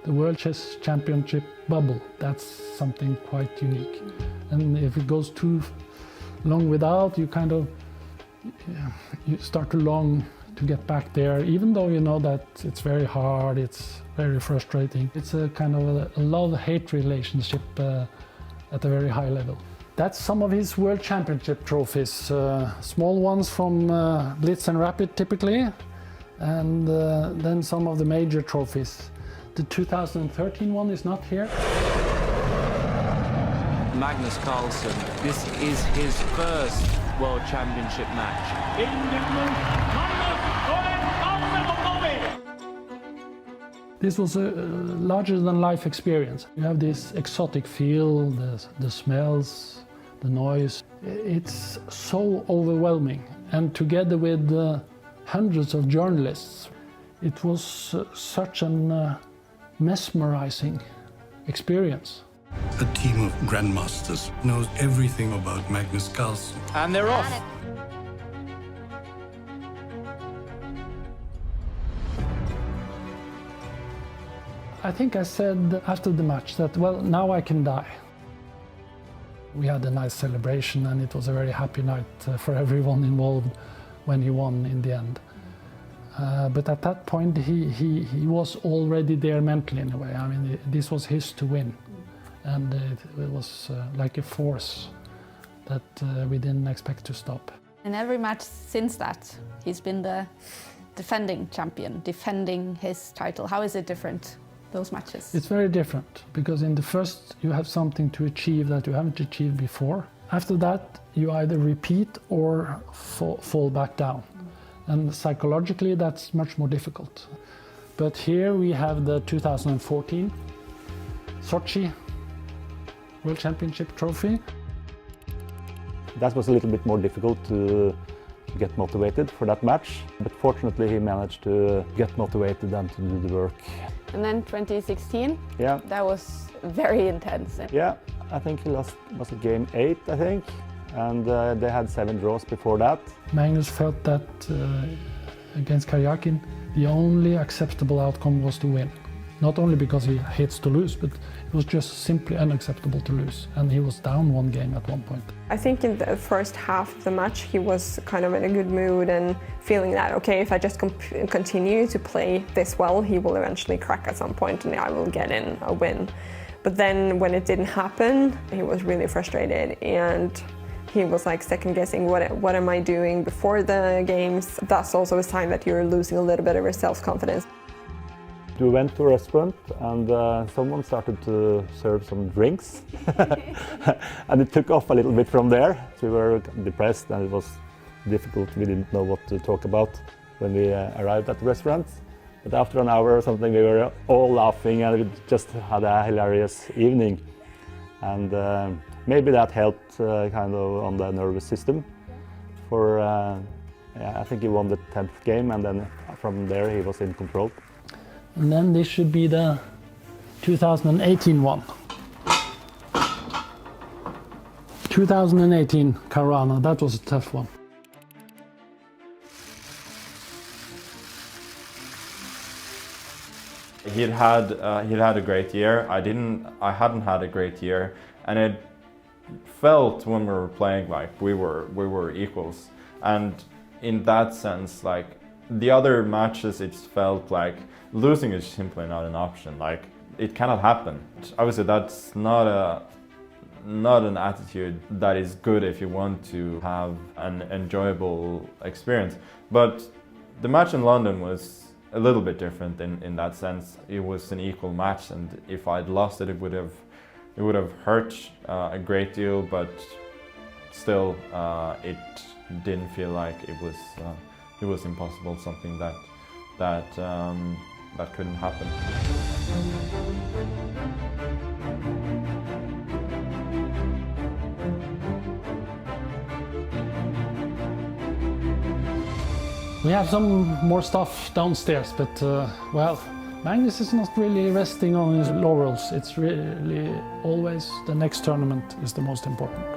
the World Chess Championship bubble. That's something quite unique. And if it goes too long without, you kind of you start to long to get back there, even though you know that it's very hard, it's very frustrating. It's a kind of a love-hate relationship at a very high level. That's some of his World Championship trophies. Small ones from Blitz and Rapid typically, and then some of the major trophies. The 2013 one is not here. Magnus Carlsen, this is his first World Championship match. This was a larger-than-life experience. You have this exotic feel, the smells, the noise. It's so overwhelming. And together with hundreds of journalists, it was such an mesmerizing experience. A team of grandmasters knows everything about Magnus Carlsen. And they're off. I think I said after the match that, well, now I can die. We had a nice celebration and it was a very happy night for everyone involved when he won in the end. But at that point he was already there mentally in a way. I mean, this was his to win. And it was like a force that we didn't expect to stop. In every match since that, he's been the defending champion, defending his title. How is it different, those matches? It's very different, because in the first you have something to achieve that you haven't achieved before. After that, you either repeat or fall back down. And psychologically, that's much more difficult. But here we have the 2014 Sochi World Championship trophy. That was a little bit more difficult to get motivated for that match, but fortunately he managed to get motivated and to do the work. And then 2016, yeah, that was very intense. Yeah, I think he lost, was it game 8, I think, and they had 7 draws before that. Magnus felt that against Karyakin, the only acceptable outcome was to win. Not only because he hates to lose, but it was just simply unacceptable to lose. And he was down 1 game at one point. I think in the first half of the match, he was kind of in a good mood and feeling that, okay, if I just continue to play this well, he will eventually crack at some point and I will get in a win. But then when it didn't happen, he was really frustrated and he was like second guessing, what am I doing before the games? That's also a sign that you're losing a little bit of your self-confidence. We went to a restaurant and someone started to serve some drinks and it took off a little bit from there. We were depressed and it was difficult. We didn't know what to talk about when we arrived at the restaurant. But after an hour or something, we were all laughing and we just had a hilarious evening. And maybe that helped kind of on the nervous system. For yeah, I think he won the 10th game and then from there he was in control. And then this should be the 2018 one. 2018 Karana, that was a tough one. He'd had a great year. I hadn't had a great year, and it felt when we were playing like we were equals. And in that sense, like the other matches, it felt like losing is simply not an option. Like it cannot happen. Obviously, that's not an attitude that is good if you want to have an enjoyable experience. But the match in London was a little bit different in that sense. It was an equal match, and if I'd lost it, it would have hurt a great deal. But still, it didn't feel like it was impossible. Something that couldn't happen. We have some more stuff downstairs, but well, Magnus is not really resting on his laurels. It's really always the next tournament is the most important.